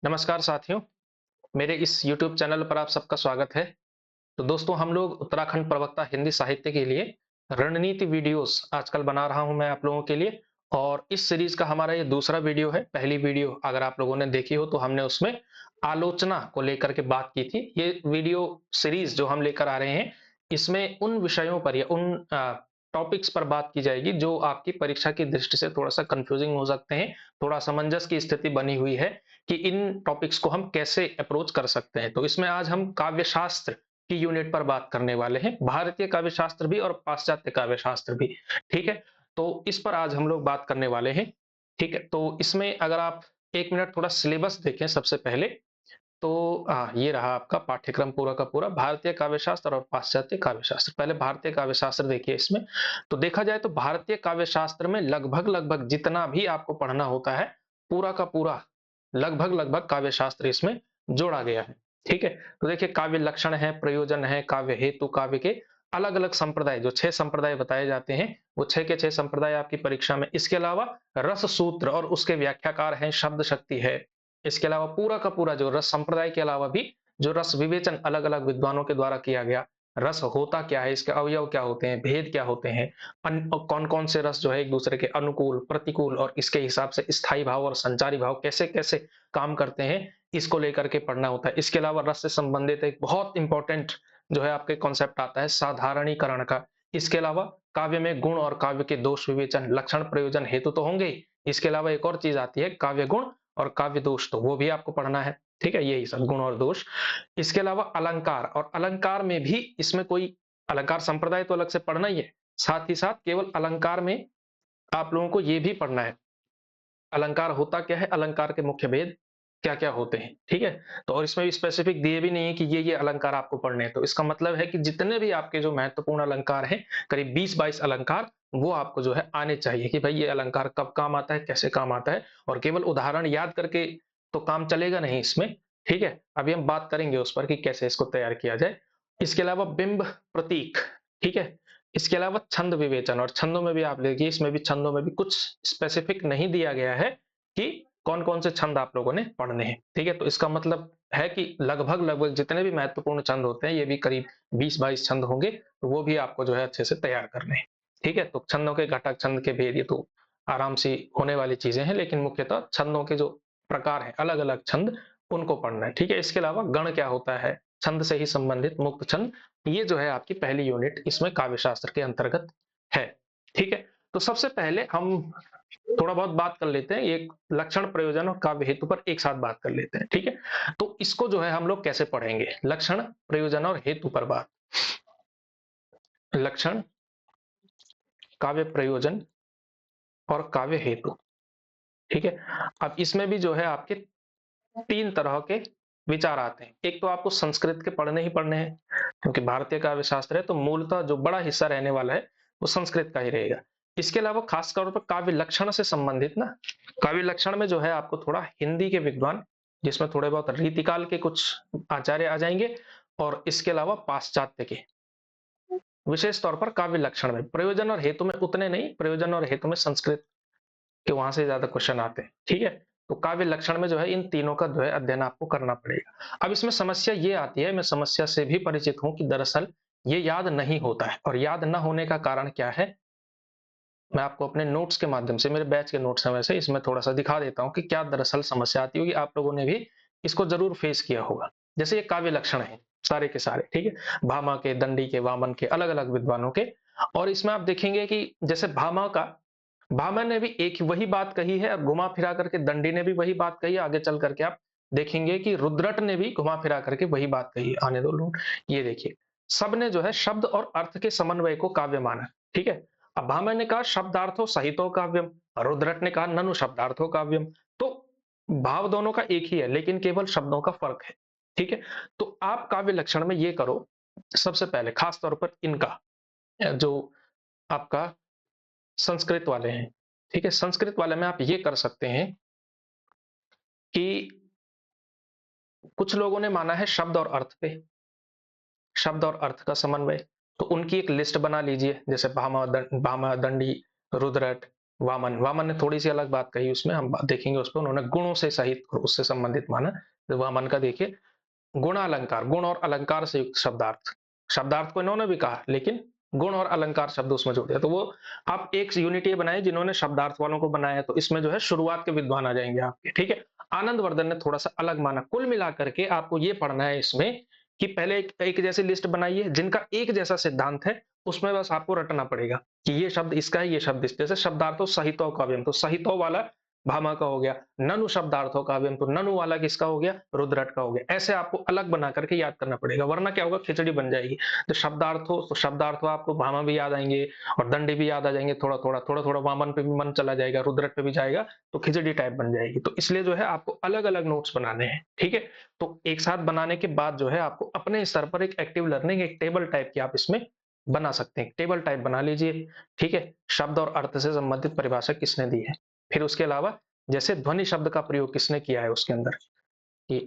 नमस्कार साथियों, मेरे इस YouTube चैनल पर आप सबका स्वागत है। तो दोस्तों हम लोग उत्तराखंड प्रवक्ता हिंदी साहित्य के लिए रणनीति वीडियोस आजकल बना रहा हूं मैं आप लोगों के लिए और इस सीरीज का हमारा ये दूसरा वीडियो है। पहली वीडियो अगर आप लोगों ने देखी हो तो हमने उसमें आलोचना को लेकर के बात की थी। ये वीडियो सीरीज जो हम लेकर आ रहे हैं, इसमें उन विषयों पर या उन टॉपिक्स पर बात की जाएगी जो आपकी परीक्षा की दृष्टि से थोड़ा सा कंफ्यूजिंग हो सकते हैं, थोड़ा असमंजस की स्थिति बनी हुई है कि इन टॉपिक्स को हम कैसे अप्रोच कर सकते हैं। तो इसमें आज हम काव्य शास्त्र की यूनिट पर बात करने वाले हैं, भारतीय काव्य शास्त्र भी और पाश्चात्य काव्य शास्त्र भी। ठीक है, तो इस पर आज हम लोग बात करने वाले हैं। ठीक है, तो इसमें अगर आप एक मिनट थोड़ा सिलेबस देखें सबसे पहले, तो ये रहा आपका पाठ्यक्रम पूरा का पूरा, भारतीय काव्य शास्त्र और पाश्चात्य काव्य शास्त्र। पहले भारतीय काव्य शास्त्र देखिए। इसमें तो देखा जाए तो भारतीय काव्य शास्त्र में लगभग लगभग जितना भी आपको पढ़ना होता है, पूरा का पूरा लगभग लगभग काव्य शास्त्र इसमें जोड़ा गया है। ठीक है, तो देखिए काव्य लक्षण है, प्रयोजन है, काव्य हेतु, काव्य के अलग अलग संप्रदाय, जो 6 संप्रदाय बताए जाते हैं, वो 6 के 6 संप्रदाय आपकी परीक्षा में। इसके अलावा रस सूत्र और उसके व्याख्याकार हैं, शब्द शक्ति है। इसके अलावा पूरा का पूरा जो रस संप्रदाय के अलावा भी जो रस विवेचन अलग अलग विद्वानों के द्वारा किया गया, रस होता क्या है, इसके अवयव क्या होते हैं, भेद क्या होते हैं, कौन कौन से रस जो है एक दूसरे के अनुकूल प्रतिकूल और इसके हिसाब से स्थायी भाव और संचारी भाव कैसे कैसे काम करते हैं, इसको लेकर के पढ़ना होता है। इसके अलावा रस से संबंधित एक बहुत इंपॉर्टेंट जो है आपके कॉन्सेप्ट आता है साधारणीकरण का। इसके अलावा काव्य में गुण और काव्य के दोष विवेचन, लक्षण, प्रयोजन, हेतु तो होंगे ही। इसके अलावा एक और चीज आती है काव्य गुण और काव्य दोष, तो वो भी आपको पढ़ना है। ठीक है, यही सब गुण और दोष। इसके अलावा अलंकार, और अलंकार में भी इसमें कोई अलंकार संप्रदाय तो अलग से पढ़ना ही है, साथ ही साथ केवल अलंकार में आप लोगों को ये भी पढ़ना है अलंकार होता क्या है, अलंकार के मुख्य भेद क्या क्या होते हैं। ठीक है, तो और इसमें भी स्पेसिफिक दिए भी नहीं है कि ये अलंकार आपको पढ़ने हैं। तो इसका मतलब है कि जितने भी आपके जो महत्वपूर्ण अलंकार हैं, करीब 20-22 अलंकार, वो आपको जो है आने चाहिए कि भाई ये अलंकार कब काम आता है, कैसे काम आता है। और केवल उदाहरण याद करके तो काम चलेगा नहीं इसमें। ठीक है, अभी हम बात करेंगे उस पर कि कैसे इसको तैयार किया जाए। इसके अलावा बिंब प्रतीक। ठीक है, इसके अलावा छंद विवेचन, और छंदों में भी आप देखिए, इसमें भी छंदों में भी कुछ स्पेसिफिक नहीं दिया गया है कि कौन कौन से छंद आप लोगों ने पढ़ने हैं। ठीक है, तो इसका मतलब है कि लगभग लगभग जितने भी महत्वपूर्ण छंद होते हैं, ये भी करीब 20-22 छंद होंगे, तो वो भी आपको जो है अच्छे से तैयार करने हैं। ठीक है, तो छंदों के घटक, छंद के भेद, ये तो आराम से होने वाली चीजें हैं, लेकिन मुख्यतः छंदों के जो प्रकार हैं, अलग अलग छंद, उनको पढ़ना है। ठीक है, इसके अलावा गण क्या होता है, छंद से ही संबंधित मुक्त छंद, ये जो है आपकी पहली यूनिट इसमें काव्य शास्त्र के अंतर्गत है। ठीक है, तो सबसे पहले हम थोड़ा बहुत बात कर लेते हैं, एक लक्षण, प्रयोजन और काव्य हेतु पर एक साथ बात कर लेते हैं। ठीक है, तो इसको जो है हम लोग कैसे पढ़ेंगे, लक्षण, प्रयोजन और हेतु पर बात। लक्षण, काव्य प्रयोजन और काव्य हेतु। ठीक है, अब इसमें भी जो है आपके 3 तरह के विचार आते हैं। एक तो आपको संस्कृत के पढ़ने ही पढ़ने हैं, क्योंकि भारतीय काव्य शास्त्र है, तो मूलतः जो बड़ा हिस्सा रहने वाला है वो संस्कृत का ही रहेगा। इसके अलावा खास तौर पर काव्य लक्षण से संबंधित ना, काव्य लक्षण में जो है आपको थोड़ा हिंदी के विद्वान, जिसमें थोड़े बहुत रीतिकाल के कुछ आचार्य आ जाएंगे, और इसके अलावा पाश्चात्य के, विशेष तौर पर काव्य लक्षण में। प्रयोजन और हेतु में उतने नहीं, प्रयोजन और हेतु में संस्कृत कि वहां से ज्यादा क्वेश्चन आते हैं। ठीक है, तो काव्य लक्षण में जो है इन तीनों का जो है अध्ययन आपको करना पड़ेगा। अब इसमें समस्या ये आती है, मैं समस्या से भी परिचित हूं, कि दरअसल ये याद नहीं होता है। और याद न होने का कारण क्या है, मैं आपको अपने नोट्स के माध्यम से, मेरे बैच के नोट्स हैं वैसे, इसमें थोड़ा सा दिखा देता हूं कि क्या दरअसल समस्या आती होगी। आप लोगों ने भी इसको जरूर फेस किया होगा। जैसे ये काव्य लक्षण है सारे के सारे, ठीक है, भामा के, दंडी के, वामन के, अलग अलग विद्वानों के। और इसमें आप देखेंगे कि जैसे भामा ने भी एक वही बात कही है, और घुमा फिरा करके दंडी ने भी वही बात कही है। आगे चल करके आप देखेंगे कि रुद्रट ने भी घुमा फिरा करके वही बात कही है। आने दो लोग, ये देखिए, सबने जो है शब्द और अर्थ के समन्वय को काव्य माना। ठीक है, अब भामा ने कहा शब्दार्थो सहितो काव्यम, रुद्रट ने कहा ननु शब्दार्थो काव्यम। तो भाव दोनों का एक ही है, लेकिन केवल शब्दों का फर्क है। ठीक है, तो आप काव्य लक्षण में ये करो, सबसे पहले खास तौर पर इनका जो आपका संस्कृत वाले हैं, ठीक है, संस्कृत वाले में आप ये कर सकते हैं कि कुछ लोगों ने माना है शब्द और अर्थ पे, शब्द और अर्थ का समन्वय। तो उनकी एक लिस्ट बना लीजिए, जैसे भामा, दंडी, रुद्रट, वामन, वामन ने थोड़ी-सी अलग बात कही उसमें, हम बात देखेंगे उसपे, उन्होंने गुणों से सहित उससे संबंधित माना। तो वामन का देखिए, गुणालंकार, गुण और अलंकार से युक्त शब्दार्थ। शब्दार्थ को इन्होंने भी कहा, लेकिन गुण और अलंकार शब्द उसमें जोड़ दिया। तो वो आप एक यूनिट ये बनाए जिन्होंने शब्दार्थ वालों को बनाया, तो इसमें जो है शुरुआत के विद्वान आ जाएंगे आपके, ठीक है। आनंदवर्धन ने थोड़ा सा अलग माना। कुल मिलाकर के आपको ये पढ़ना है इसमें कि पहले एक जैसी लिस्ट बनाइए जिनका एक जैसा सिद्धांत है, उसमें बस आपको रटना पड़ेगा कि ये शब्द इसका है, ये शब्द इस, जैसे शब्दार्थों सहितों काव्यम, तो सहितों वाला भामा का हो गया। ननु शब्दार्थों काव्यम, तो ननु वाला किसका हो गया, रुद्रट का हो गया। ऐसे आपको अलग बना करके याद करना पड़ेगा, वरना क्या होगा, खिचड़ी बन जाएगी। तो शब्दार्थों आपको भामा भी याद आएंगे और दंडी भी याद आ जाएंगे, थोड़ा थोड़ा थोड़ा थोड़ा वामन पे भी मन चला जाएगा, रुद्रट पे भी जाएगा, तो खिचड़ी टाइप बन जाएगी। तो इसलिए जो है आपको अलग अलग नोट्स बनाने हैं, ठीक है। तो एक साथ बनाने के बाद जो है आपको अपने स्तर पर एक एक्टिव लर्निंग, एक टेबल टाइप की आप इसमें बना सकते हैं। टेबल टाइप बना लीजिए, ठीक है। शब्द और अर्थ से संबंधित परिभाषा किसने दी है, फिर उसके अलावा जैसे ध्वनि शब्द का प्रयोग किसने किया है उसके अंदर, कि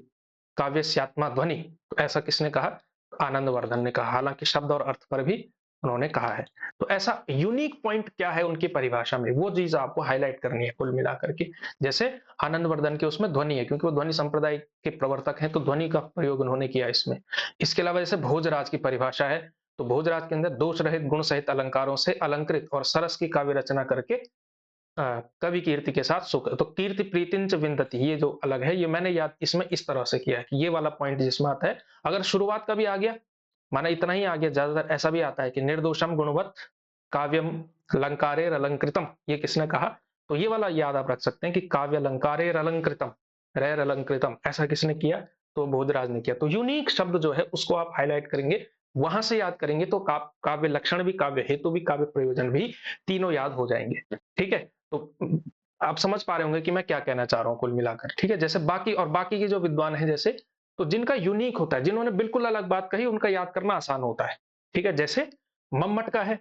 काव्यस्यात्मा ध्वनि, तो ऐसा किसने कहा, आनंदवर्धन ने कहा। हालांकि शब्द और अर्थ पर भी उन्होंने कहा है। तो ऐसा यूनिक पॉइंट क्या है उनकी परिभाषा में, वो चीज आपको हाईलाइट करनी है कुल मिलाकर के। जैसे आनंदवर्धन के उसमें ध्वनि है, क्योंकि वो ध्वनि संप्रदाय के प्रवर्तक हैं, तो ध्वनि का प्रयोग उन्होंने किया इसमें। इसके अलावा जैसे भोजराज की परिभाषा है, तो भोजराज के अंदर दोष रहित गुण सहित अलंकारों से अलंकृत और सरस की काव्य रचना करके कवि कीर्ति के साथ सुख, तो कीर्ति प्रीतिंच विंदति, ये जो अलग है, ये मैंने याद इसमें इस तरह से किया है कि ये वाला पॉइंट जिसमें आता है, अगर शुरुआत का भी आ गया, माना इतना ही आ गया, ज्यादातर ऐसा भी आता है कि निर्दोषम गुणवत काव्यम अलंकारे अलंकृतम, ये किसने कहा, तो ये वाला याद आप रख सकते हैं कि काव्य अलंकारे अलंकृतम, रेर अलंकृतम, ऐसा किसने किया, तो बोधराज ने किया। तो यूनिक शब्द जो है उसको आप हाईलाइट करेंगे, वहां से याद करेंगे, तो काव्य लक्षण भी, काव्य हेतु भी, काव्य प्रयोजन भी, तीनों याद हो जाएंगे, ठीक है। तो आप समझ पा रहे होंगे कि मैं क्या कहना चाह रहा हूं कुल मिलाकर, ठीक है। जैसे बाकी और बाकी के जो विद्वान हैं, जैसे तो जिनका यूनिक होता है, जिन्होंने बिल्कुल अलग बात कही, उनका याद करना आसान होता है, ठीक है। जैसे मम्मट का है,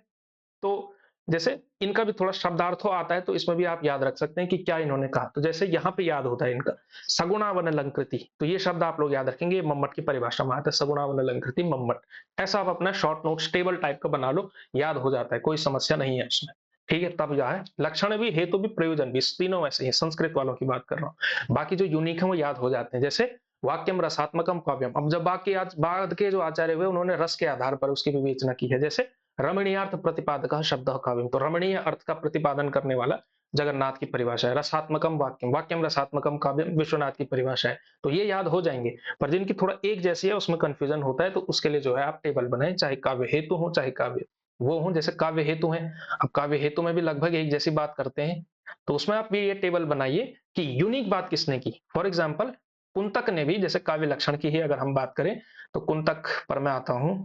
तो जैसे इनका भी थोड़ा शब्दार्थो आता है, तो इसमें भी आप याद रख सकते हैं कि क्या इन्होंने कहा। तो जैसे यहाँ पे याद होता है इनका सगुणावन अलंकृति, तो ये शब्द आप लोग याद रखेंगे, ये मम्मट की परिभाषा में आता है, सगुणावन अलंकृति मम्मट। ऐसा आप अपना शॉर्ट नोट्स टेबल टाइप का बना लो, याद हो जाता है, कोई समस्या नहीं है उसमें, ठीक है। तब यह है लक्षण भी, हेतु भी, प्रयोजन भी, तीनों वैसे ही, संस्कृत वालों की बात कर रहा हूँ। बाकी जो यूनिक है वो याद हो जाते हैं। जैसे वाक्यम रसात्मकम काव्यम, अब जब बाकी आज बाद के जो आचार्य हुए, उन्होंने रस के आधार पर उसकी विवेचना की है। जैसे रमणीयार्थ प्रतिपादक शब्द काव्यम, तो रमणीय अर्थ का प्रतिपादन करने वाला जगन्नाथ की परिभाषा है। रसात्मकम वाक्यम, वाक्यम रसात्मकम काव्यम विश्वनाथ की परिभाषा है। तो ये याद हो जाएंगे, पर जिनकी थोड़ा एक जैसी है उसमें कंफ्यूजन होता है, तो उसके लिए जो है आप टेबल बनाए, चाहे काव्य हेतु हो चाहे काव्य वो हो। जैसे काव्य हेतु है, अब काव्य हेतु में भी लगभग एक जैसी बात करते हैं, तो उसमें आप भी ये टेबल बनाइए कि यूनिक बात किसने की। फॉर एग्जाम्पल कुंतक ने भी, जैसे काव्य लक्षण की ही अगर हम बात करें, तो कुंतक पर मैं आता हूं,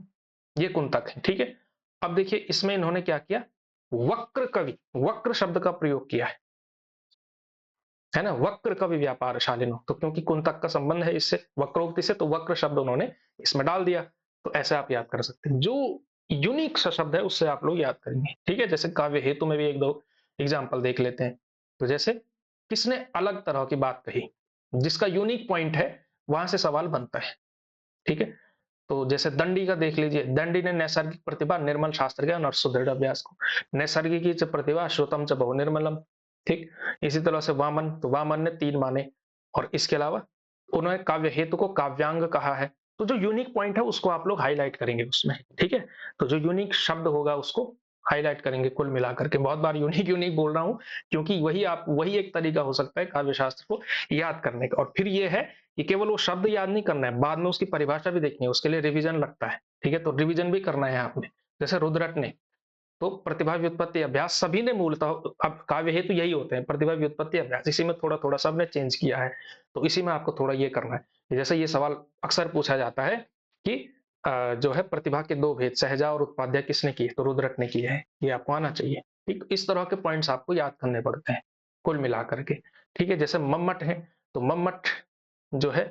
ये कुंतक है, ठीक है। अब देखिए इसमें इन्होंने क्या किया, वक्र कवि, वक्र शब्द का प्रयोग किया है ना, वक्र कवि व्यापार शालिनो, तो क्योंकि कुंतक का संबंध है इससे, वक्रोक्ति से, तो वक्र शब्द उन्होंने इसमें डाल दिया। तो ऐसे आप याद कर सकते हैं, जो यूनिक सा शब्द है उससे आप लोग याद करेंगे, ठीक है। जैसे काव्य हेतु में भी एक दो एग्जाम्पल देख लेते हैं। तो जैसे किसने अलग तरह की बात कही, जिसका यूनिक पॉइंट है, वहां से सवाल बनता है, ठीक है। तो जैसे दंडी का देख लीजिए, दंडी ने नैसर्गिक प्रतिभा, निर्मल शास्त्र ज्ञान और सुदृढ़ अभ्यास को, नैसर्गिक च प्रतिभा, श्रुतम च बहु निर्मलम, ठीक। इसी तरह से वामन, तो वामन ने तीन माने, और इसके अलावा उन्होंने काव्य हेतु को काव्यांग कहा है। तो जो यूनिक पॉइंट है उसको आप लोग हाईलाइट करेंगे उसमें, ठीक है। तो जो यूनिक शब्द होगा उसको हाईलाइट करेंगे कुल मिलाकर के। बहुत बार यूनिक यूनिक बोल रहा हूं, क्योंकि वही एक तरीका हो सकता है काव्य शास्त्र को याद करने का। और फिर ये है कि केवल वो शब्द याद नहीं करना है, बाद में उसकी परिभाषा भी देखनी है, उसके लिए रिवीजन लगता है, ठीक है। तो रिवीजन भी करना है आपने। जैसे रुद्रट ने, तो प्रतिभा व्युत्पत्ति अभ्यास सभी ने मूलतः, अब काव्य हेतु यही होते हैं, प्रतिभा व्युत्पत्ति अभ्यास, इसी में थोड़ा थोड़ा सबने चेंज किया है। तो इसी में आपको थोड़ा ये करना है। जैसे ये सवाल अक्सर पूछा जाता है कि जो है प्रतिभा के दो भेद, सहजा और उत्पाद्य किसने किए, तो रुद्रट ने किए हैं, ये आपको आना चाहिए, ठीक। इस तरह के पॉइंट्स आपको याद करने पड़ते हैं कुल मिलाकर के, ठीक है। जैसे मम्मट है, तो मम्मट जो है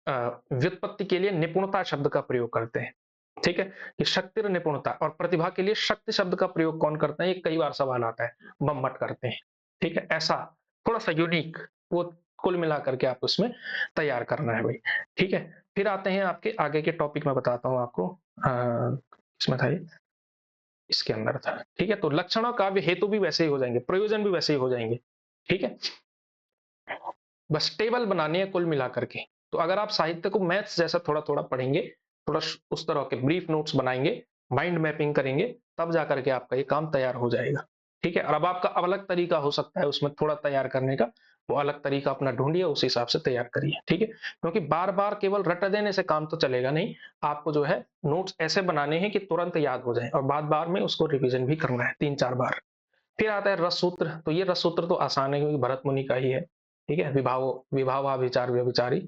व्युत्पत्ति के लिए निपुणता शब्द का प्रयोग करते हैं, ठीक है। कि शक्ति निपुणता, और प्रतिभा के लिए शक्ति शब्द का प्रयोग कौन करते हैं, ये कई बार सवाल आता है, मम्मट करते हैं, ठीक है। ऐसा थोड़ा सा यूनिक, वो कुल मिलाकर के आप उसमें तैयार करना है भाई, ठीक है। फिर आते हैं आपके आगे के टॉपिक में, बताता हूँ आपको, इसमें था ये इसके अंदर था। ठीक है, तो लक्षण और काव्य हेतु भी वैसे ही हो जाएंगे, प्रयोजन भी वैसे ही हो जाएंगे। ठीक है, बस टेबल बनानी है कुल मिलाकर के। तो अगर आप साहित्य को मैथ्स जैसा थोड़ा थोड़ा पढ़ेंगे, थोड़ा उस तरह के ब्रीफ नोट्स बनाएंगे, माइंड मैपिंग करेंगे, तब जाकर के आपका ये काम तैयार हो जाएगा। ठीक है, और अब आपका अलग तरीका हो सकता है उसमें थोड़ा तैयार करने का, वो अलग तरीका अपना ढूंढिए, उस हिसाब से तैयार करिए। ठीक है, क्योंकि बार बार केवल रट देने से काम तो चलेगा नहीं, आपको जो है नोट्स ऐसे बनाने हैं कि तुरंत याद हो जाए, और बार बार में उसको रिविजन भी करना है 3-4 बार। फिर आता है रस सूत्र। तो ये रस सूत्र तो आसान है, क्योंकि भरत मुनि का ही है। ठीक है, विभाव विचार व्यभिचारी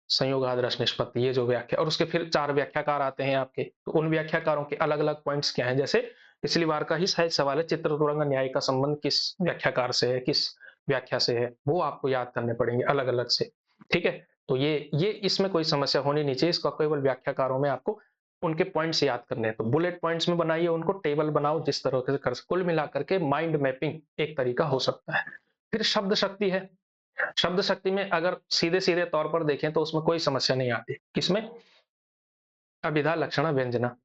संयोग रस निष्पत्ति, ये जो व्याख्या, और उसके फिर 4 व्याख्याकार आते हैं आपके। तो उन व्याख्याकारों के अलग अलग पॉइंट्स क्या हैं, जैसे पिछली बार का ही शायद सवाल है, चित्र तुरंग न्याय का संबंध किस व्याख्याकार से है, किस व्याख्या से है, वो आपको याद करने पड़ेंगे अलग अलग से। ठीक है, तो ये इसमें कोई समस्या होनी नहीं चाहिए, इसका केवल व्याख्याकारों में आपको उनके पॉइंट्स याद करने हैं। तो बुलेट पॉइंट्स में बनाइए उनको, टेबल बनाओ, जिस तरह से कर कुल मिलाकर के माइंड मैपिंग एक तरीका हो सकता है। फिर शब्द शक्ति है। शब्द शक्ति में अगर सीधे सीधे तौर पर देखें तो उसमें कोई समस्या नहीं आती। किसमें? अभिधा लक्षणा व्यंजना,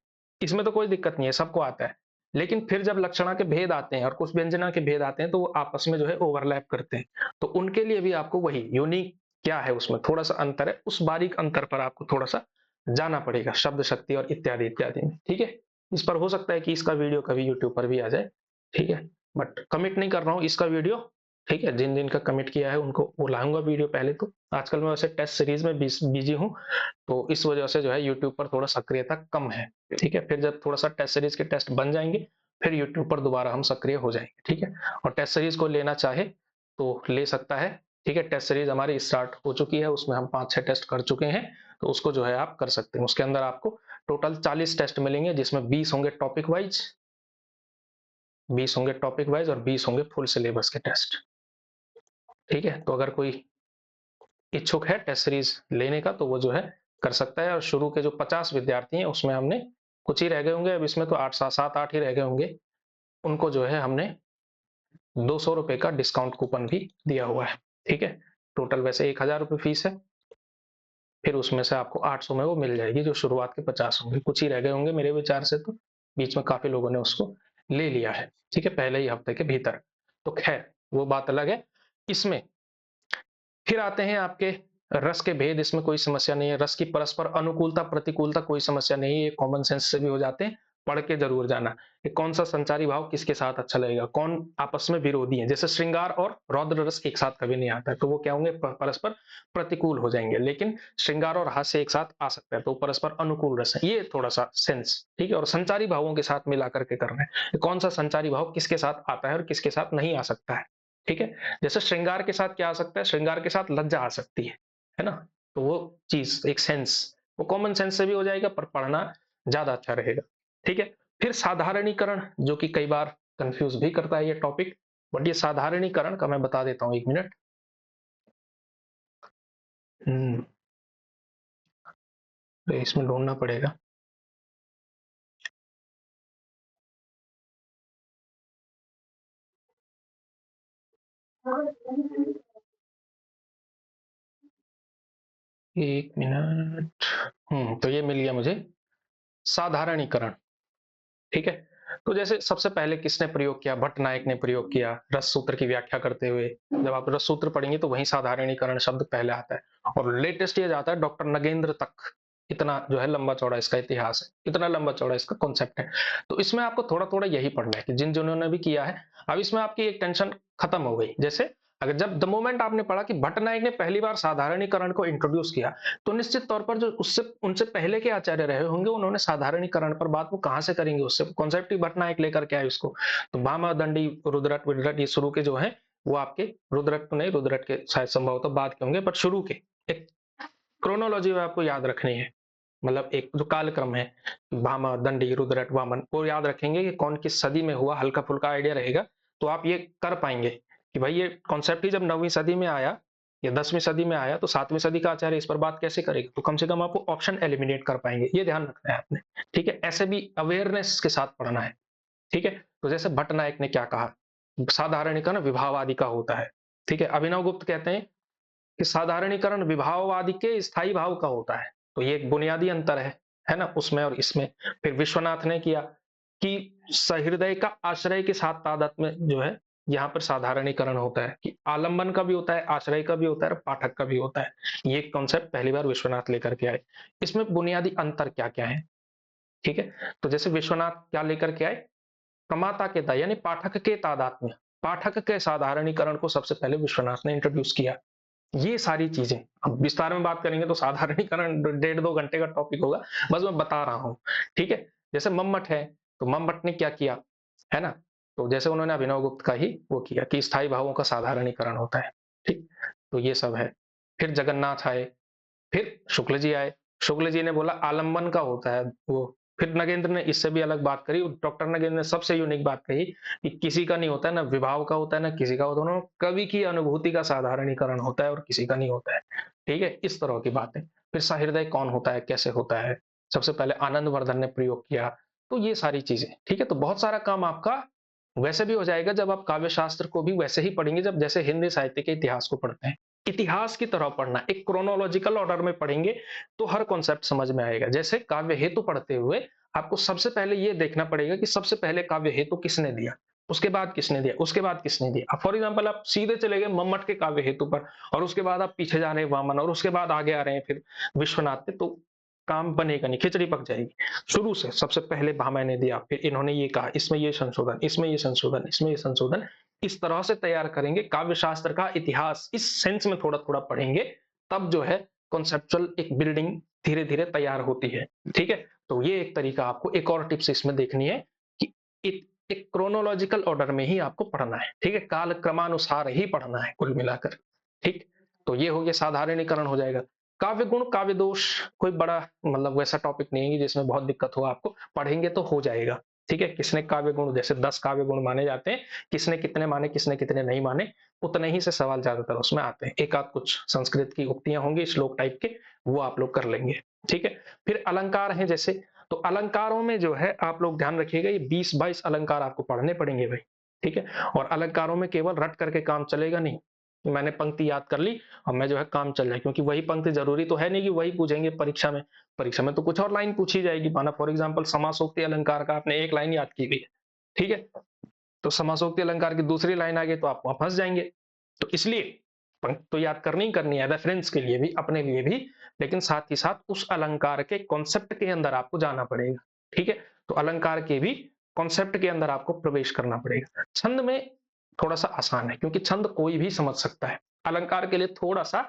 इसमें तो कोई दिक्कत नहीं है, सबको आता है। लेकिन फिर जब लक्षणा के भेद आते हैं और कुछ व्यंजना के भेद आते हैं, तो वो आपस में जो है ओवरलैप करते हैं। तो उनके लिए भी आपको वही यूनिक क्या है, उसमें थोड़ा सा अंतर है, उस बारीक अंतर पर आपको थोड़ा सा जाना पड़ेगा, शब्द शक्ति और इत्यादि इत्यादि में। ठीक है, इस पर हो सकता है कि इसका वीडियो कभी यूट्यूब पर भी आ जाए। ठीक है, बट कमिट नहीं कर रहा हूँ इसका वीडियो। ठीक है, जिन जिन का कमिट किया है उनको वो लाऊंगा वीडियो पहले। तो आजकल मैं वैसे टेस्ट सीरीज में बिजी हूँ, तो इस वजह से जो है यूट्यूब पर थोड़ा सक्रियता कम है। ठीक है, फिर जब थोड़ा सा टेस्ट सीरीज के टेस्ट बन जाएंगे, फिर यूट्यूब पर दोबारा हम सक्रिय हो जाएंगे। ठीक है, और टेस्ट सीरीज को लेना चाहे तो ले सकता है। ठीक है, टेस्ट सीरीज हमारी स्टार्ट हो चुकी है, उसमें हम 5-6 टेस्ट कर चुके हैं, तो उसको जो है आप कर सकते हैं। उसके अंदर आपको टोटल 40 टेस्ट मिलेंगे, जिसमें 20 होंगे टॉपिक वाइज, 20 होंगे टॉपिक वाइज, और 20 होंगे फुल सिलेबस के टेस्ट। ठीक है, तो अगर कोई इच्छुक है टेस्ट सीरीज लेने का, तो वो जो है कर सकता है। और शुरू के जो 50 विद्यार्थी हैं, उसमें हमने कुछ ही रह गए होंगे, अब इसमें तो 7-8 ही रह गए होंगे, उनको जो है हमने 200 रुपए का डिस्काउंट कूपन भी दिया हुआ है। ठीक है, टोटल वैसे 1000 रुपये फीस है, फिर उसमें से आपको 800 में वो मिल जाएगी, जो शुरुआत के 50 होंगे। कुछ ही रह गए होंगे मेरे विचार से, तो बीच में काफी लोगों ने उसको ले लिया है। ठीक है, पहले ही हफ्ते के भीतर। तो खैर वो बात अलग है। इसमें फिर आते हैं आपके रस के भेद। इसमें कोई समस्या नहीं है। रस की परस्पर अनुकूलता प्रतिकूलता कोई समस्या नहीं है, ये कॉमन सेंस से भी हो जाते हैं, पढ़ के जरूर जाना कि कौन सा संचारी भाव किसके साथ अच्छा लगेगा, कौन आपस में विरोधी है। जैसे श्रृंगार और रौद्र रस एक साथ कभी नहीं आता है, तो वो क्या होंगे, परस्पर प्रतिकूल हो जाएंगे। लेकिन श्रृंगार और हास्य एक साथ आ सकता है, तो परस्पर अनुकूल रस है, ये थोड़ा सा सेंस। ठीक है, और संचारी भावों के साथ मिला करके करना है, कौन सा संचारी भाव किसके साथ आता है और किसके साथ नहीं आ सकता है। ठीक है, जैसे श्रृंगार के साथ क्या आ सकता है, श्रृंगार के साथ लज्जा आ सकती है ना। तो वो चीज एक सेंस, वो कॉमन सेंस से भी हो जाएगा, पर पढ़ना ज्यादा अच्छा रहेगा। ठीक है, फिर साधारणीकरण, जो कि कई बार कंफ्यूज भी करता है ये टॉपिक, बट ये साधारणीकरण का मैं बता देता हूं, 1 मिनट। हम्म, तो इसमें ढूंढना पड़ेगा। एक मिनट। तो ये मिल गया मुझे, साधारणीकरण। ठीक है, तो जैसे सबसे पहले किसने प्रयोग किया, भट्ट नायक ने प्रयोग किया रस सूत्र की व्याख्या करते हुए। जब आप रस सूत्र पढ़ेंगे तो वहीं साधारणीकरण शब्द पहले आता है, और लेटेस्ट ये जाता है डॉक्टर नगेंद्र तक। इतना जो है लंबा चौड़ा इसका इतिहास है, इतना लंबा चौड़ा इसका कॉन्सेप्ट है। तो इसमें आपको थोड़ा थोड़ा यही पढ़ना है कि जिन जिन्होंने भी किया है। अब इसमें आपकी एक टेंशन खत्म हो गई। जैसे अगर जब द मोमेंट आपने पढ़ा कि भट्ट नायक ने पहली बार साधारणीकरण को इंट्रोड्यूस किया, तो निश्चित तौर पर जो उससे उनसे पहले के आचार्य रहे होंगे, उन्होंने साधारणीकरण पर बात वो कहां से करेंगे, उससे कॉन्सेप्ट ही भट्ट नायक लेकर के आए उसको। तो भामा दंडी रुद्रट विद्रट ये शुरू के जो है, वो आपके रुद्रट तो नहीं, रुद्रट के शायद संभवतः बाद के होंगे, बट शुरू के एक क्रोनोलॉजी में आपको याद रखनी है, मतलब एक जो कालक्रम है, भामा दंडी रुद्रट वामन, वो याद रखेंगे कि कौन किस सदी में हुआ, हल्का फुल्का आइडिया रहेगा, तो आप ये कर पाएंगे कि भाई ये कॉन्सेप्ट ही जब 9वीं सदी में आया या 10वीं सदी में आया, तो 7वीं सदी का आचार्य इस पर बात कैसे करेगा। तो कम से कम आपको ऑप्शन एलिमिनेट कर पाएंगे, ये ध्यान रखना है आपने। ठीक है, ऐसे भी अवेयरनेस के साथ पढ़ना है। ठीक है, तो जैसे भट्ट नायक ने क्या कहा, साधारणीकरण विभावादि का होता है। ठीक है, अभिनव गुप्त कहते हैं कि साधारणीकरण विभाववादी के स्थायी भाव का होता है। तो ये एक बुनियादी अंतर है ना, उसमें और इसमें। फिर विश्वनाथ ने किया कि सहृदय का आश्रय के साथ तादात्म्य जो है यहाँ पर साधारणीकरण होता है कि आलंबन का भी होता है, आश्रय का भी होता है और पाठक का भी होता है। ये कॉन्सेप्ट पहली बार विश्वनाथ लेकर के आए। इसमें बुनियादी अंतर क्या-क्या है, ठीक है? तो जैसे विश्वनाथ क्या लेकर के आए? प्रमाता के ता यानी पाठक के तादात्म्य, पाठक के साधारणीकरण को सबसे पहले विश्वनाथ ने इंट्रोड्यूस किया। ये सारी चीजें अब विस्तार में बात करेंगे तो साधारणीकरण डेढ़ 2 घंटे का टॉपिक होगा, बस मैं बता रहा हूँ, ठीक है? जैसे मम्मट है, तो मम्मट ने क्या किया, है ना? तो जैसे उन्होंने अभिनव गुप्त का ही वो किया कि स्थायी भावों का साधारणीकरण होता है, ठीक? तो ये सब है। फिर जगन्नाथ आए, फिर शुक्ल जी आए, शुक्ल जी ने बोला आलंबन का होता है वो, फिर नगेंद्र ने इससे भी अलग बात करी, डॉक्टर नगेंद्र ने सबसे यूनिक बात कही कि किसी का नहीं होता है, ना विभाव का होता है, ना किसी का होता है, कवि की अनुभूति का साधारणीकरण होता है और किसी का नहीं होता है, ठीक है? इस तरह की बातें। फिर सहृदय कौन होता है, कैसे होता है, सबसे पहले आनंदवर्धन ने प्रयोग किया, तो ये सारी चीजें, ठीक है? तो बहुत सारा काम आपका वैसे भी हो जाएगा जब आप काव्य शास्त्र को भी वैसे ही पढ़ेंगे जब जैसे हिंदी साहित्य के इतिहास को पढ़ते हैं। इतिहास की तरह पढ़ना, एक क्रोनोलॉजिकल ऑर्डर में पढ़ेंगे तो हर कॉन्सेप्ट समझ में आएगा। जैसे काव्य हेतु पढ़ते हुए आपको सबसे पहले ये देखना पड़ेगा कि सबसे पहले काव्य हेतु किसने दिया, उसके बाद किसने दिया, उसके बाद किसने दिया। फॉर एग्जाम्पल आप सीधे चले गए मम्मट के काव्य हेतु पर और उसके बाद आप पीछे जा रहे हैं वामन और उसके बाद आगे आ रहे हैं फिर विश्वनाथ पे, तो काम बनेगा नहीं, खिचड़ी पक जाएगी। शुरू से सबसे पहले भामह ने दिया, फिर इन्होंने ये कहा, इसमें ये संशोधन, इसमें ये संशोधन, इसमें ये संशोधन, इस तरह से तैयार करेंगे। काव्य शास्त्र का इतिहास इस सेंस में थोड़ा-थोड़ा पढ़ेंगे, तब जो है कॉन्सेप्चुअल एक बिल्डिंग धीरे-धीरे तैयार होती है, ठीक है? तो ये एक तरीका आपको एक और टिप्स इसमें देखनी है कि एक एक क्रोनोलॉजिकल ऑर्डर में ही आपको पढ़ना है, ठीक है? काल क्रमानुसार ही पढ़ना है कुल मिलाकर, ठीक? तो ये हो गया साधारणीकरण हो जाएगा। काव्य गुण, काव्य दोष कोई बड़ा मतलब वैसा टॉपिक नहीं है जिसमें बहुत दिक्कत हो आपको, पढ़ेंगे तो हो जाएगा, ठीक है? किसने काव्य गुण जैसे 10 काव्य गुण माने जाते हैं, किसने कितने माने, किसने कितने नहीं माने, उतने ही से सवाल ज्यादातर उसमें आते हैं। एक आध कुछ संस्कृत की उक्तियां होंगी श्लोक टाइप के, वो आप लोग कर लेंगे, ठीक है? फिर अलंकार हैं जैसे, तो अलंकारों में जो है आप लोग ध्यान रखिएगा ये 20-22 अलंकार आपको पढ़ने पड़ेंगे भाई, ठीक है? और अलंकारों में केवल रट करके काम चलेगा नहीं, मैंने पंक्ति याद कर ली और मैं जो है काम चल जाए, क्योंकि वही पंक्ति जरूरी तो है नहीं कि वही पूछेंगे परीक्षा में। परीक्षा में तो कुछ और लाइन पूछी जाएगी, माना फॉर एग्जाम्पल समासोक्ति अलंकार का आपने एक लाइन याद की हुई है, ठीक है? तो समासोक्ति अलंकार की दूसरी लाइन आ गई तो आप वहां फंस जाएंगे। तो इसलिए पंक्ति तो याद करनी ही करनी है रेफरेंस के लिए भी, अपने लिए भी, लेकिन साथ ही साथ उस अलंकार के कॉन्सेप्ट के अंदर आपको जाना पड़ेगा, ठीक है? तो अलंकार के भी कॉन्सेप्ट के अंदर आपको प्रवेश करना पड़ेगा। छंद में थोड़ा सा आसान है क्योंकि छंद कोई भी समझ सकता है। अलंकार के लिए थोड़ा सा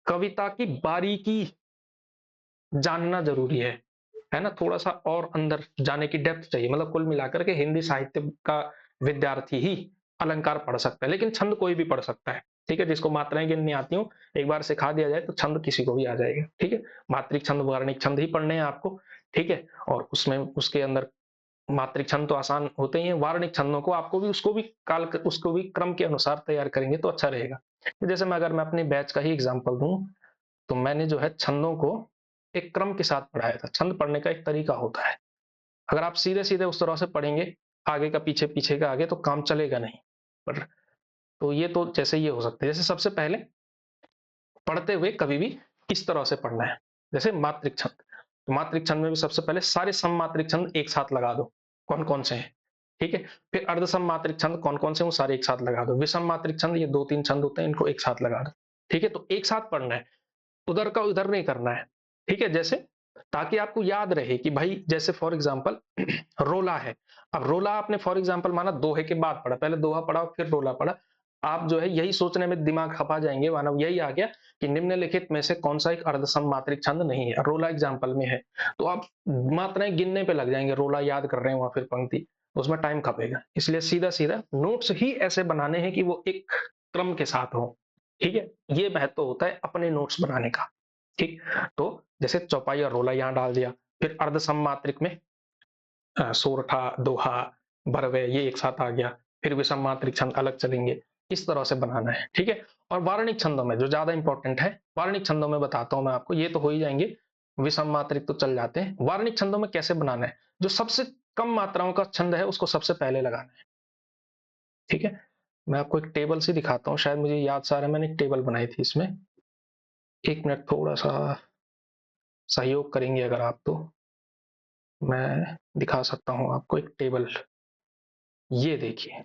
कविता की बारीकी जानना जरूरी है ना? थोड़ा सा और अंदर जाने की डेप्थ चाहिए, मतलब कुल मिलाकर के हिंदी साहित्य का विद्यार्थी ही अलंकार पढ़ सकता है, लेकिन छंद कोई भी पढ़ सकता है, ठीक है? जिसको मात्राएं गिननी आती हो, एक बार सिखा दिया जाए तो छंद किसी को भी आ जाएगा, ठीक है? मात्रिक छंद वर्णिक छंद ही पढ़ने हैं आपको, ठीक है? और उसमें उसके अंदर मात्रिक छंद तो आसान होते ही हैं, वार्णिक छंदों को आपको भी उसको भी क्रम के अनुसार तैयार करेंगे तो अच्छा रहेगा। तो जैसे अगर मैं अपने बैच का ही एग्जांपल दूं, तो मैंने जो है छंदों को एक क्रम के साथ पढ़ाया था। छंद पढ़ने का एक तरीका होता है, अगर आप सीधे सीधे उस तरह से पढ़ेंगे, आगे का पीछे, पीछे का आगे, तो काम चलेगा नहीं। पर तो ये तो जैसे ये हो सकता है, जैसे सबसे पहले पढ़ते हुए कभी भी इस तरह से पढ़ना है, जैसे मात्रिक छंद, तो मात्रिक छंद में भी सबसे पहले सारे सममात्रिक छंद एक साथ लगा दो, कौन कौन से हैं, ठीक है? फिर अर्ध सममात्रिक छंद कौन कौन से वो सारे एक साथ लगा दो, विषम मात्रिक छंद ये 2-3 छंद होते हैं, इनको एक साथ लगा दो, ठीक है? तो एक साथ पढ़ना है, उधर का उधर नहीं करना है, ठीक है? जैसे ताकि आपको याद रहे कि भाई जैसे फॉर एग्जांपल रोला है, अब रोला आपने फॉर एग्जांपल माना दोहे के बाद पढ़ा, पहले दोहा पढ़ा फिर रोला पढ़ा, आप जो है यही सोचने में दिमाग खपा जाएंगे, मानव यही आ गया कि निम्नलिखित में से कौन सा एक अर्धसम मात्रिक छंद नहीं है, रोला एग्जाम्पल में है, तो आप मात्राएं गिनने पे लग जाएंगे, रोला याद कर रहे हैं वहां फिर पंक्ति, उसमें टाइम खपेगा, इसलिए सीधा सीधा नोट्स ही ऐसे बनाने हैं कि वो एक क्रम के साथ हो, ठीक है? ये महत्व होता है अपने नोट्स बनाने का, ठीक? तो जैसे चौपाई और रोला यहाँ डाल दिया, फिर अर्ध सममात्रिक में सोरठा, दोहा, बरवे ये एक साथ आ गया, फिर विषम मात्रिक छंद अलग चलेंगे, इस तरह से बनाना है, ठीक है? और वार्णिक छंदों में जो ज्यादा इंपॉर्टेंट है, वार्णिक छंदों में बताता हूं मैं आपको, ये तो हो ही जाएंगे, विषम मात्रिक तो चल जाते हैं, वार्णिक छंदों में कैसे बनाना है, जो सबसे कम मात्राओं का छंद है उसको सबसे पहले लगाना है, ठीक है? मैं आपको एक टेबल से दिखाता हूँ, शायद मुझे याद सा आ रहा है, मैंने एक टेबल बनाई थी इसमें, एक मिनट थोड़ा सा सहयोग करेंगे अगर आप तो। मैं दिखा सकता हूँ आपको एक टेबल। ये देखिए,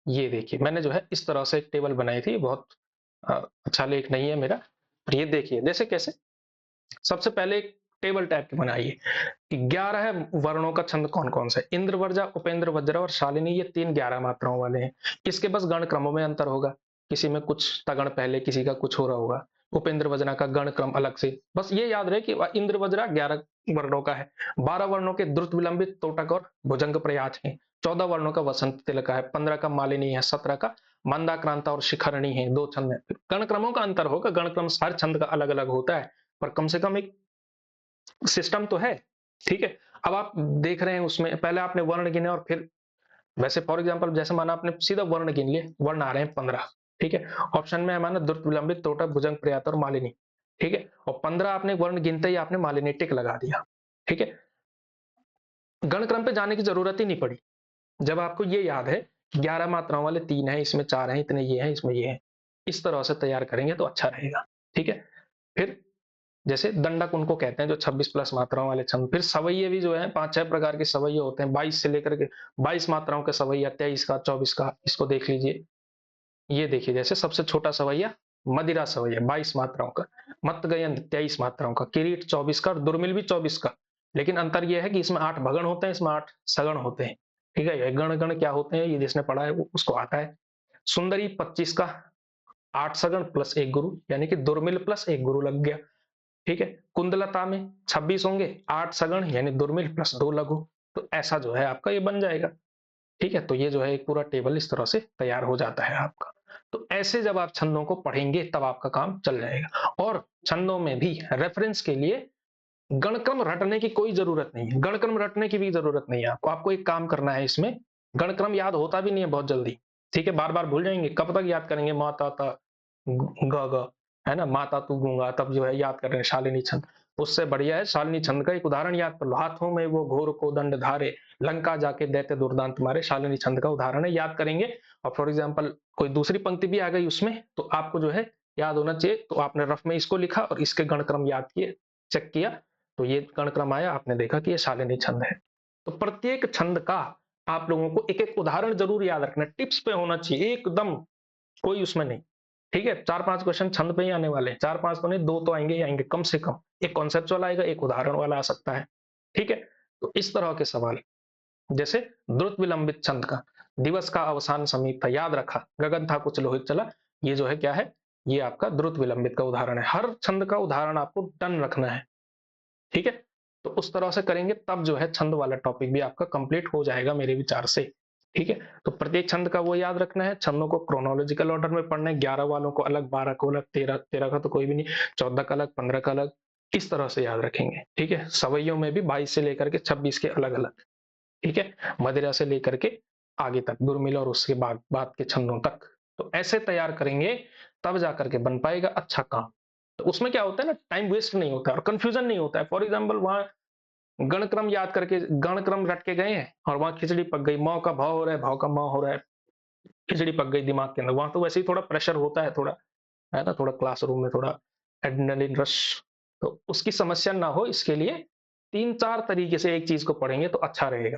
ये देखिए मैंने जो है इस तरह से एक टेबल बनाई थी। बहुत अ, अच्छा लेख नहीं है मेरा। और ये देखिए जैसे कैसे, सबसे पहले एक टेबल टाइप की बनाइए कि 11 वर्णों का छंद कौन-कौन सा है। इंद्र, वर्जा, उपेंद्र, वज्र और शालिनी, ये 3 11 मात्राओं वाले हैं। इसके बस गण क्रमों में अंतर होगा। किसी में कुछ तगण पहले, किसी का कुछ हो रहा होगा। उपेंद्र वज्रा का गण क्रम अलग से। बस ये याद रहे कि इंद्र वज्रा 11 वर्णों का है। 12 वर्णों के द्रुत विलंबित, तोटक और भुजंग प्रयात हैं। 14 वर्णों का वसंत तिलक है। 15 का मालिनी है। 17 का मंदाक्रांता और शिखरणी है। 2 छंद है। गण क्रमों का अंतर होगा। गण क्रम हर छंद का अलग-अलग होता है, पर कम से कम एक सिस्टम तो है। ठीक है। अब आप देख रहे हैं उसमें पहले आपने वर्ण गिने और फिर वैसे फॉर एग्जांपल जैसे माना आपने सीधा वर्ण गिन लिए, वर्ण आ रहे हैं 15। ठीक है। ऑप्शन में है माना द्रुत, विलंबित, तोटक, भुजंग, प्रयात और मालिनी। ठीक है। और 15 आपने वर्ण गिनते ही आपने मालिनी टिक लगा दिया। ठीक है। गण क्रम पे जाने की जरूरत ही नहीं पड़ी। जब आपको ये याद है 11 मात्राओं वाले 3 है, इसमें 4 है, इतने ये है, इसमें ये है, इस तरह से तैयार करेंगे तो अच्छा रहेगा। ठीक है। फिर जैसे दंडक उनको कहते हैं जो 26 प्लस मात्राओं वाले छंद। फिर सवैये भी जो है 5-6 प्रकार के सवैये होते हैं, 22 से लेकर के 22 मात्राओं के सवैया, 23 का, 24 का। इसको देख लीजिए। ये देखिए जैसे सबसे छोटा सवैया मदिरा सवैया 22 मात्राओं का, मत्तगयन 23 मात्राओं का, किरीट 24 का और दुर्मिल भी 24 का। लेकिन अंतर यह है कि इसमें 8 भगण होते हैं, इसमें 8 सगण होते हैं। ठीक है। गण गण क्या होते हैं ये जिसने पढ़ा है वो उसको आता है। सुंदरी 25 का, 8 सगण प्लस 1 गुरु, यानी कि दुर्मिल प्लस 1 गुरु लग गया। ठीक है। कुंडलता में 26 होंगे, 8 सगण यानी दुर्मिल प्लस 2 लघु। तो ऐसा जो है आपका ये बन जाएगा। ठीक है। तो ये जो है एक पूरा टेबल इस तरह से तैयार हो जाता है आपका। तो ऐसे जब आप छंदों को पढ़ेंगे तब आपका काम चल जाएगा। और छंदों में भी रेफरेंस के लिए गणक्रम रटने की कोई जरूरत नहीं है। गणक्रम रटने की भी जरूरत नहीं है आपको। आपको एक काम करना है इसमें, गणक्रम याद होता भी नहीं है बहुत जल्दी। ठीक है। बार बार भूल जाएंगे, कब तक याद करेंगे माता ता ग ग, है ना, माता तू गूंगा, तब जो है याद कर रहे हैं शालिनी छंद। उससे बढ़िया है शालिनी छंद का एक उदाहरण याद कर लो। हाथों में वो घोर को दंड धारे, लंका जाके दैत्य दुर्दांत मारे, शालिनी छंद का उदाहरण है, याद करेंगे। और फॉर एग्जाम्पल कोई दूसरी पंक्ति भी आ गई उसमें तो आपको जो है याद होना चाहिए। तो आपने रफ में इसको लिखा और इसके गणक्रम याद किए, चेक किया, तो ये गणक्रम आया, आपने देखा कि ये शालिनी छंद है। तो प्रत्येक छंद का आप लोगों को एक एक उदाहरण जरूर याद रखना, टिप्स पे होना चाहिए एकदम, कोई उसमें नहीं। ठीक है। 4-5 क्वेश्चन छंद पे ही आने वाले हैं, 4-5 तो नहीं, 2 तो आएंगे ही आएंगे कम से कम। एक कॉन्सेप्चुअल आएगा, एक उदाहरण वाला आ सकता है। ठीक है। तो इस तरह के सवाल, जैसे द्रुत विलंबित छंद का, दिवस का अवसान समीप था, याद रखा, गगन था कुछ लोहित चला, ये जो है क्या है, ये आपका द्रुत विलंबित का उदाहरण है। हर छंद का उदाहरण आपको डन रखना है। ठीक है। तो उस तरह से करेंगे तब जो है छंद वाला टॉपिक भी आपका कंप्लीट हो जाएगा मेरे विचार से। ठीक है। तो प्रत्येक छंद का वो याद रखना है, छंदों को क्रोनोलॉजिकल ऑर्डर में पढ़ना है, 11 वालों को अलग, 12 को अलग, 13 का तो कोई भी नहीं, 14 का अलग, 15 का अलग, इस तरह से याद रखेंगे। ठीक है। सवैयों में भी 22 से लेकर के 26 के अलग अलग। ठीक है। मदिरा से लेकर के आगे तक, दुर्मिल और उसके बाद के छंदों तक। तो ऐसे तैयार करेंगे तब जाकर के बन पाएगा अच्छा काम। तो उसमें क्या होता है ना, टाइम वेस्ट नहीं होता है और कंफ्यूजन नहीं होता है। फॉर एग्जाम्पल वहां गणक्रम याद करके, गणक्रम रट के गए हैं और वहां खिचड़ी पक गई, मौ का भाव हो रहा है, भाव का मौ हो रहा है, खिचड़ी पक गई दिमाग के अंदर। वहां तो वैसे ही थोड़ा प्रेशर होता है, थोड़ा है ना, थोड़ा क्लासरूम में थोड़ा एड्रेनलिन रश, तो उसकी समस्या ना हो इसके लिए 3-4 तरीके से एक चीज को पढ़ेंगे तो अच्छा रहेगा।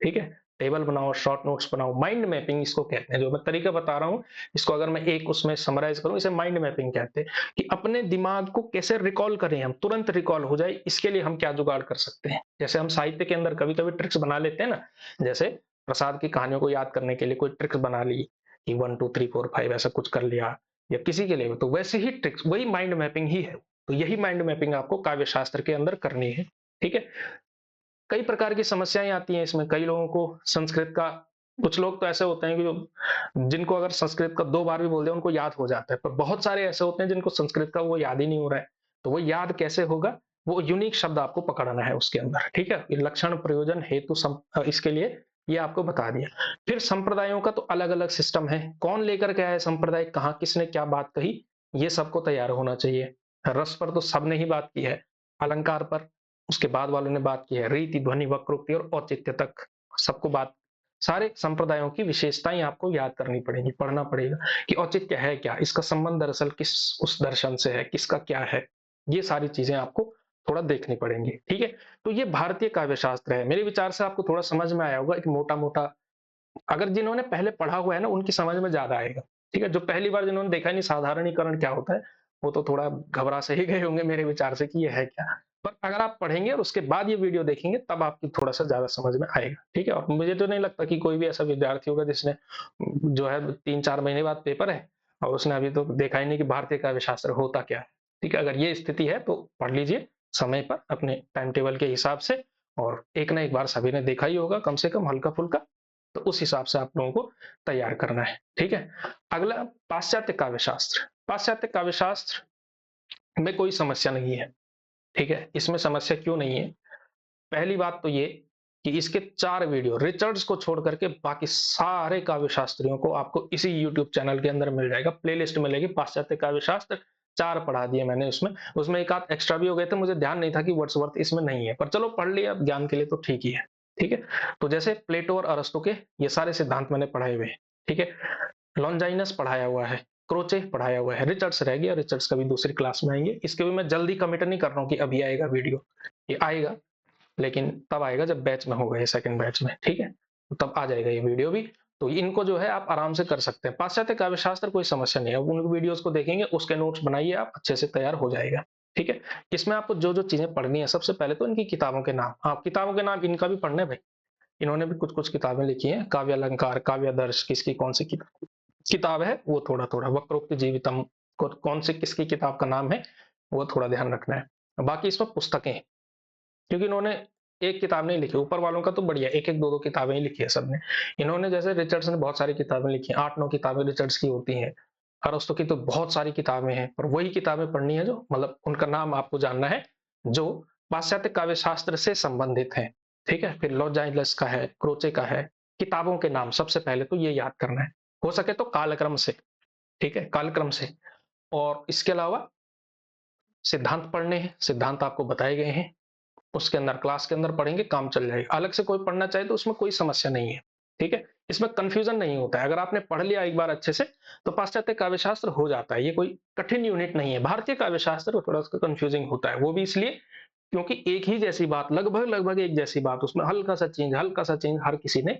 ठीक है। टेबल बनाओ, शॉर्ट नोट्स बनाओ, माइंड मैपिंग इसको कहते हैं। जो मैं तरीका बता रहा हूँ, इसको अगर मैं एक उसमें समराइज करूं, इसे माइंड मैपिंग कहते हैं। कि अपने दिमाग को कैसे रिकॉल करें, हम तुरंत रिकॉल हो जाए, इसके लिए हम क्या जुगाड़ कर सकते हैं। जैसे हम साहित्य के अंदर कभी कभी ट्रिक्स बना लेते हैं ना, जैसे प्रसाद की कहानियों को याद करने के लिए कोई ट्रिक्स बना ली कि 1 2 3 4 5 ऐसा कुछ कर लिया, या किसी के लिए, तो वैसे ही ट्रिक्स, वही माइंड मैपिंग ही है। तो यही माइंड मैपिंग आपको काव्य शास्त्र के अंदर करनी है। ठीक है। कई प्रकार की समस्याएं आती हैं इसमें। कई लोगों को संस्कृत का, कुछ लोग तो ऐसे होते हैं कि जो, जिनको अगर संस्कृत का 2 बार भी बोल दे उनको याद हो जाता है, पर बहुत सारे ऐसे होते हैं जिनको संस्कृत का वो याद ही नहीं हो रहा है। तो वो याद कैसे होगा, वो यूनिक शब्द आपको पकड़ना है उसके अंदर। ठीक है। लक्षण, प्रयोजन, हेतु, इसके लिए ये आपको बता दिया। फिर संप्रदायों का तो अलग अलग सिस्टम है, कौन लेकर के आया संप्रदाय, कहाँ किसने क्या बात कही, ये सबको तैयार होना चाहिए। रस पर तो सबने ही बात की है, अलंकार पर उसके बाद वालों ने बात की है, रीति, ध्वनि, वक्रोक्ति और औचित्य तक सबको बात, सारे संप्रदायों की विशेषताएं आपको याद करनी पड़ेगी, पढ़ना पड़ेगा कि औचित्य है क्या, इसका संबंध दरअसल किस उस दर्शन से है, किसका क्या है, ये सारी चीजें आपको थोड़ा देखनी पड़ेंगी, ठीक है? तो ये भारतीय काव्य शास्त्र है। मेरे विचार से आपको थोड़ा समझ में आया होगा, एक मोटा-मोटा, अगर जिन्होंने पहले पढ़ा हुआ है ना, उनकी समझ में ज़्यादा आएगा, ठीक है? जो पहली बार जिन्होंने देखा ही नहीं साधारणीकरण क्या होता है, वो तो थोड़ा घबरा से ही गए होंगे मेरे विचार से कि ये है क्या? पर अगर आप पढ़ेंगे और उसके बाद ये वीडियो देखेंगे तब आपकी थोड़ा-सा ज़्यादा समझ में आएगा, ठीक है? और मुझे तो नहीं लगता कि कोई भी ऐसा विद्यार्थी होगा जिसने जो है 3-4 महीने बाद पेपर है और उसने अभी तो देखा ही नहीं कि भारतीय काव्य शास्त्र होता क्या है, ठीक है? अगर ये स्थिति है तो पढ़ लीजिए समय पर अपने टाइम टेबल के हिसाब से, और एक ना एक बार सभी ने देखा ही होगा कम से कम हल्का-फुल्का, तो उस हिसाब से आप लोगों को तैयार करना है, ठीक है? अगला, पाश्चात्य काव्य शास्त्र। पाश्चात्य काव्य शास्त्र में कोई समस्या नहीं है, ठीक है? इसमें समस्या क्यों नहीं है? पहली बात तो ये कि इसके 4 वीडियो रिचर्ड्स को छोड़ करके बाकी सारे काव्य शास्त्रियों को आपको इसी यूट्यूब चैनल के अंदर मिल जाएगा, प्लेलिस्ट मिलेगी पाश्चात्य काव्य शास्त्र, 4 पढ़ा दिए मैंने उसमें। उसमें एक आध एक्स्ट्रा भी हो गए थे, मुझे ध्यान नहीं था कि वर्ड्सवर्थ इसमें नहीं है, पर चलो पढ़ लिया अब ज्ञान के लिए तो ठीक ही है, ठीक है? तो जैसे प्लेटो और अरस्तू के ये सारे सिद्धांत मैंने पढ़ाए हुए हैं, ठीक है? लॉन्जाइनस पढ़ाया हुआ है, क्रोचे पढ़ाया हुआ है, रिचर्ड्स रह गया, रिचर्ड्स कभी दूसरी क्लास में आएंगे, इसके भी मैं जल्दी कमिट नहीं कर रहा हूँ कि अभी आएगा वीडियो, ये आएगा लेकिन तब आएगा जब बैच में होगा, ये सेकंड बैच में, ठीक है? तो तब आ जाएगा ये वीडियो भी। तो इनको जो है आप आराम से कर सकते हैं। पाश्चात्य काव्य शास्त्र कोई समस्या नहीं है, उन वीडियोस को देखेंगे, उसके नोट्स बनाइए, आप अच्छे से तैयार हो जाएगा, ठीक है? इसमें आपको जो जो चीजें पढ़नी है, सबसे पहले तो इनकी किताबों के नाम, हाँ किताबों के नाम इनका भी पढ़ना है भाई, इन्होंने भी कुछ कुछ किताबें लिखी हैं, काव्य अलंकार, काव्य आदर्श, किसकी कौन सी किताब है वो थोड़ा थोड़ा, वक्रोक्त जीवितम कौन सी किसकी किताब का नाम है वो थोड़ा ध्यान रखना है। बाकी इसमें पुस्तकें, क्योंकि इन्होंने एक किताब नहीं लिखी, ऊपर वालों का तो बढ़िया एक एक दो दो किताबें ही लिखी है सबने। इन्होंने जैसे रिचर्ड्स ने बहुत सारी किताबें लिखी हैं, 8-9 किताबें रिचर्ड्स की होती हैं, अरस्तु की तो बहुत सारी किताबें हैं, पर वही किताबें पढ़नी है जो मतलब उनका नाम आपको जानना है, जो पाश्चात्य काव्य शास्त्र से संबंधित है, ठीक है? फिर लॉजाइलस का है, क्रोचे का है, किताबों के नाम सबसे पहले तो ये याद करना है, हो सके तो कालक्रम से, ठीक है? कालक्रम से। और इसके अलावा सिद्धांत पढ़ने हैं, सिद्धांत आपको बताए गए हैं, उसके अंदर क्लास के अंदर पढ़ेंगे, काम चल जाएगा। अलग से कोई पढ़ना चाहे तो उसमें कोई समस्या नहीं है, ठीक है? इसमें कंफ्यूजन नहीं होता है, अगर आपने पढ़ लिया एक बार अच्छे से तो पाश्चात्य काव्य शास्त्र हो जाता है, ये कोई कठिन यूनिट नहीं है। भारतीय काव्य शास्त्र थोड़ा सा कंफ्यूजिंग होता है, वो भी इसलिए क्योंकि एक ही जैसी बात, लगभग लगभग एक जैसी बात, उसमें हल्का सा चेंज हर किसी ने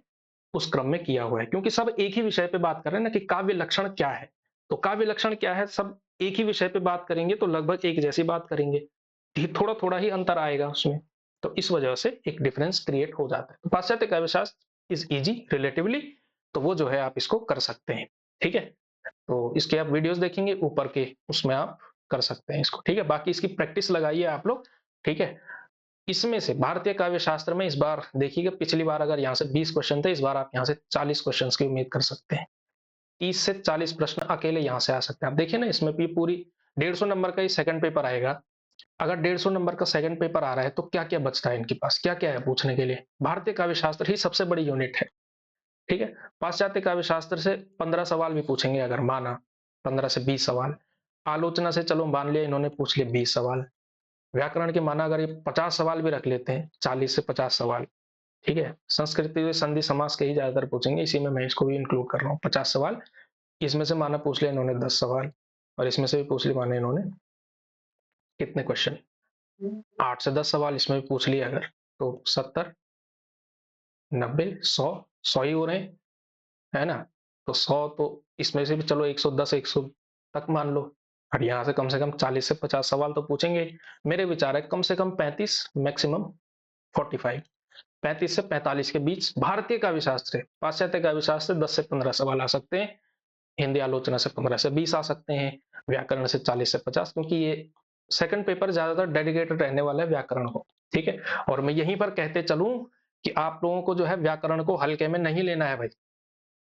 उस क्रम में किया हुआ है, क्योंकि सब एक ही विषय पे बात कर रहे हैं ना कि काव्य लक्षण क्या है, तो काव्य लक्षण क्या है, सब एक ही विषय पे बात करेंगे तो लगभग एक जैसी बात करेंगे, थोड़ा थोड़ा ही अंतर आएगा उसमें, तो इस वजह से एक डिफरेंस क्रिएट हो जाता है। तो पाश्चात्य काव्य शास्त्र इज इजी रिलेटिवली, तो वो जो है आप इसको कर सकते हैं, ठीक है? तो इसके आप वीडियोस देखेंगे ऊपर के, उसमें आप कर सकते हैं इसको, ठीक है? बाकी इसकी प्रैक्टिस लगाइए आप लोग, ठीक है? इसमें से भारतीय काव्य शास्त्र में इस बार देखिएगा, पिछली बार अगर यहाँ से 20 क्वेश्चन थे, इस बार आप यहाँ से 40 क्वेश्चन की उम्मीद कर सकते हैं। 30 से 40 प्रश्न अकेले यहाँ से आ सकते हैं। आप देखिए ना, इसमें भी पूरी 150 नंबर का ही सेकंड पेपर आएगा। अगर 150 नंबर का सेकंड पेपर आ रहा है तो क्या क्या बचता है इनके पास, क्या क्या है पूछने के लिए? भारतीय काव्य शास्त्र ही सबसे बड़ी यूनिट है, ठीक है? पाश्चात्य काव्य शास्त्र से 15 सवाल भी पूछेंगे, अगर माना 15 से 20 सवाल, आलोचना से चलो मान लिया इन्होंने पूछ लिए 20 सवाल, व्याकरण के माना अगर ये 50 सवाल भी रख लेते हैं, 40 से 50 सवाल, ठीक है? संस्कृति में संधि समास के ही ज्यादातर पूछेंगे, इसी में मैं इसको भी इंक्लूड कर रहा हूँ, 50 सवाल। इसमें से माना पूछ लिया इन्होंने 10 सवाल, और इसमें से भी पूछ लिया माना इन्होंने कितने क्वेश्चन, 8 से 10 सवाल इसमें भी पूछ लिया अगर, तो 70, 90, 100, 100 ही हो रहे हैं, है ना? तो 100 तो इसमें से भी चलो 110, 100 तक मान लो, और यहाँ से कम 40 से 50 सवाल तो पूछेंगे। मेरे विचार है कम से कम 35, मैक्सिमम 45, 35 से 45 के बीच भारतीय काव्य शास्त्र है। पाश्चात्य काव्य शास्त्र 10 से 15 सवाल आ सकते हैं, हिंदी आलोचना से 15 से 20 आ सकते हैं, व्याकरण से 40 से 50, क्योंकि ये सेकंड पेपर ज्यादातर डेडिकेटेड रहने वाला है व्याकरण को, ठीक है? और मैं यहीं पर कहते चलूं कि आप लोगों को जो है व्याकरण को हल्के में नहीं लेना है भाई,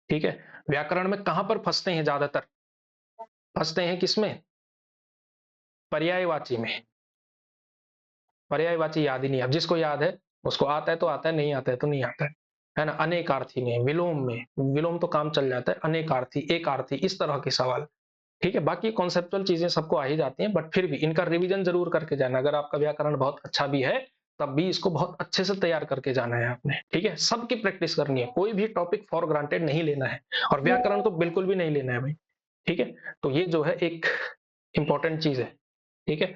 ठीक है? व्याकरण में कहां पर फंसते हैं ज्यादातर, फंसते हैं किसमें? पर्यायवाची में। पर्यायवाची याद ही नहीं, अब जिसको याद है उसको आता है तो आता है, नहीं आता है तो नहीं आता है ना? अनेकार्थी में, विलोम में, विलोम तो काम चल जाता है, अनेकार्थी, एकार्थी, इस तरह के सवाल, ठीक है? बाकी कॉन्सेप्चुअल चीजें सबको आ ही जाती हैं, बट फिर भी इनका रिवीजन जरूर करके जाना। अगर आपका व्याकरण बहुत अच्छा भी है तब भी इसको बहुत अच्छे से तैयार करके जाना है आपने, ठीक है? सबकी प्रैक्टिस करनी है, कोई भी टॉपिक फॉर ग्रांटेड नहीं लेना है, और व्याकरण तो बिल्कुल भी नहीं लेना है भाई, ठीक है? तो ये जो है एक इंपॉर्टेंट चीज है, ठीक है?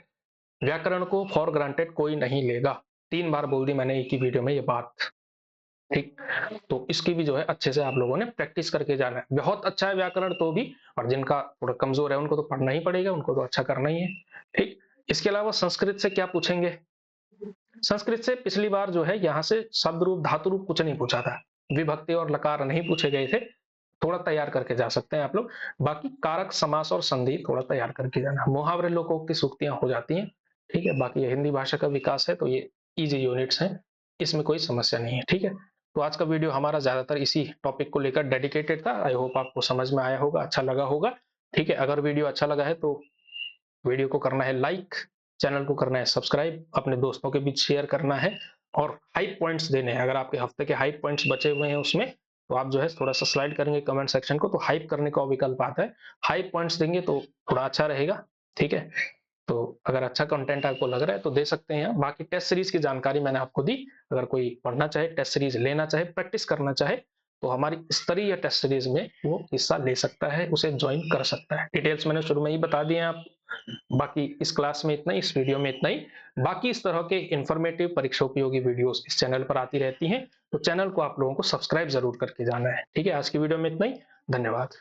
व्याकरण को फॉर ग्रांटेड कोई नहीं लेगा। 3 बार बोल दी मैंने एक ही वीडियो में ये बात, ठीक। तो इसकी भी जो है अच्छे से आप लोगों ने प्रैक्टिस करके जाना है। बहुत अच्छा है व्याकरण तो भी, और जिनका थोड़ा कमजोर है उनको तो पढ़ना ही पड़ेगा, उनको तो अच्छा करना ही है, ठीक। इसके अलावा संस्कृत से क्या पूछेंगे? संस्कृत से पिछली बार जो है यहाँ से शब्द रूप धातु रूप कुछ नहीं पूछा था, विभक्ति और लकार नहीं पूछे गए थे। थोड़ा तैयार करके जा सकते हैं आप लोग। बाकी कारक समास और संधि थोड़ा तैयार करके जाना। मुहावरे लोकोक्ति सूक्तियां हो जाती हैं, ठीक है। बाकी ये हिंदी भाषा का विकास है तो ये इजी यूनिट्स हैं, इसमें कोई समस्या नहीं है, ठीक है। तो आज का वीडियो हमारा ज्यादातर इसी टॉपिक को लेकर डेडिकेटेड था। आई होप आपको समझ में आया होगा, अच्छा लगा होगा, ठीक है। अगर वीडियो अच्छा लगा है तो वीडियो को करना है लाइक, चैनल को करना है सब्सक्राइब, अपने दोस्तों के बीच शेयर करना है, और हाई पॉइंट्स देने हैं। अगर आपके हफ्ते के हाई पॉइंट्स बचे हुए हैं उसमें, तो आप जो है थोड़ा सा स्लाइड करेंगे कमेंट सेक्शन को, तो हाइप करने का विकल्प आता है, हाई पॉइंट्स देंगे तो थोड़ा अच्छा रहेगा, ठीक है। तो अगर अच्छा कंटेंट आपको लग रहा है तो दे सकते हैं। बाकी टेस्ट सीरीज की जानकारी मैंने आपको दी। अगर कोई पढ़ना चाहे, टेस्ट सीरीज लेना चाहे, प्रैक्टिस करना चाहे, तो हमारी स्तरीय टेस्ट सीरीज में वो हिस्सा ले सकता है, उसे ज्वाइन कर सकता है। डिटेल्स मैंने शुरू में ही बता दिए हैं आप। बाकी इस क्लास में इतना ही, इस वीडियो में इतना ही। बाकी इस तरह के इंफॉर्मेटिव परीक्षा उपयोगी वीडियोस इस चैनल पर आती रहती हैं, तो चैनल को आप लोगों को सब्सक्राइब जरूर करके जाना है, ठीक है। आज की वीडियो में इतना ही, धन्यवाद।